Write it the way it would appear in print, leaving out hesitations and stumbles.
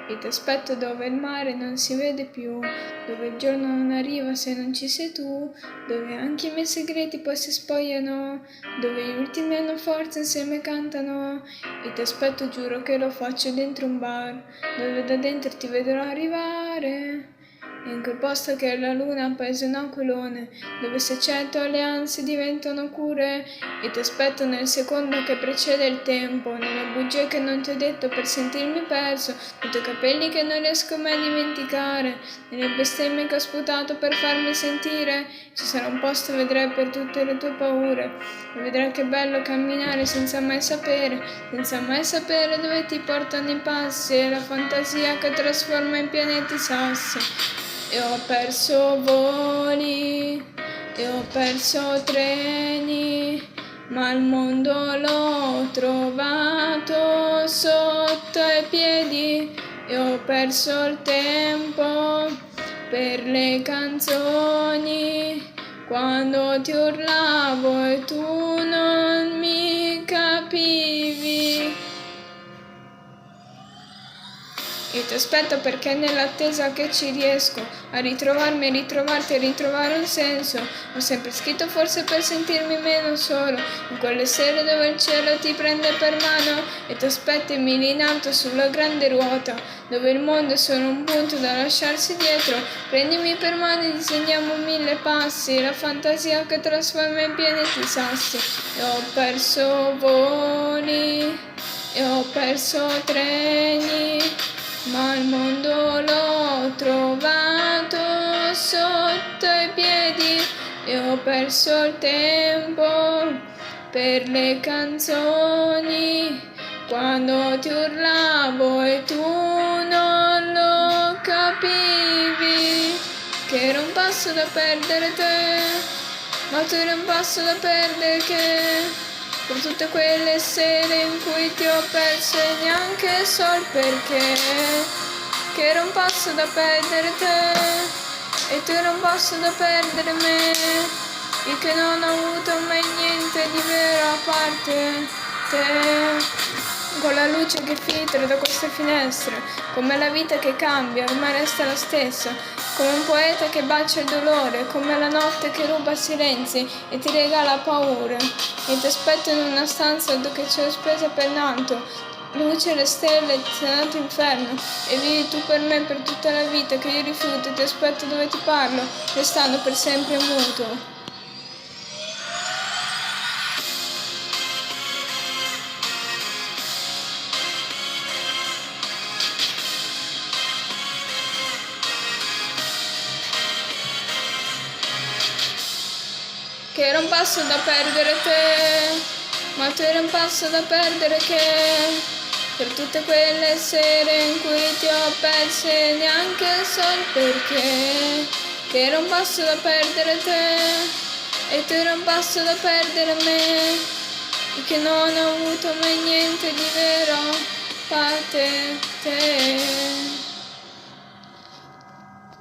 e ti aspetto dove il mare non si vede più, dove il giorno non arriva se non ci sei tu, dove anche i miei segreti poi si spogliano, dove gli ultimi hanno forza insieme cantano, e ti aspetto, giuro che lo faccio dentro un bar, dove da dentro ti vedrò arrivare. In quel posto che la luna appesa un aquilone, dove se cento le ansie diventano cure, e ti aspetto nel secondo che precede il tempo, nelle bugie che non ti ho detto per sentirmi perso, nei tuoi capelli che non riesco mai a dimenticare, nelle bestemmie che ho sputato per farmi sentire. Ci sarà un posto, vedrai, per tutte le tue paure, e vedrai che bello camminare senza mai sapere dove ti portano i passi, e la fantasia che trasforma in pianeti sassi. E ho perso voli, e ho perso treni, ma il mondo l'ho trovato sotto i piedi, e ho perso il tempo per le canzoni, quando ti urlavo e tu non mi capivi. E ti aspetto perché nell'attesa che ci riesco a ritrovarmi, a ritrovarti, a ritrovare un senso. Ho sempre scritto forse per sentirmi meno solo, in quelle sere dove il cielo ti prende per mano, e ti aspettami lì in alto sulla grande ruota, dove il mondo è solo un punto da lasciarsi dietro. Prendimi per mano e disegniamo 1000 passi, la fantasia che trasforma in pianeti sassi. E ho perso voli, e ho perso treni, ma il mondo l'ho trovato sotto i piedi, e ho perso il tempo per le canzoni, quando ti urlavo e tu non lo capivi, che era un passo da perdere te, ma tu eri un passo da perdere che... Per tutte quelle sere in cui ti ho perso e neanche so il perché, che era un passo da perdere te e tu eri un passo da perdere me, e che non ho avuto mai niente di vero a parte te. Con la luce che filtra da queste finestre, come la vita che cambia, ormai resta la stessa, come un poeta che bacia il dolore, come la notte che ruba silenzi e ti regala paure. E ti aspetto in una stanza dove c'è spesa per tanto, luce, le stelle, senato inferno, e vivi tu per me per tutta la vita che io rifiuto, e ti aspetto dove ti parlo, restando per sempre muto. Che era un passo da perdere te, ma tu eri un passo da perdere che, per tutte quelle sere in cui ti ho perso e neanche so il perché, che era un passo da perdere te e tu eri un passo da perdere me, e che non ho avuto mai niente di vero a parte te.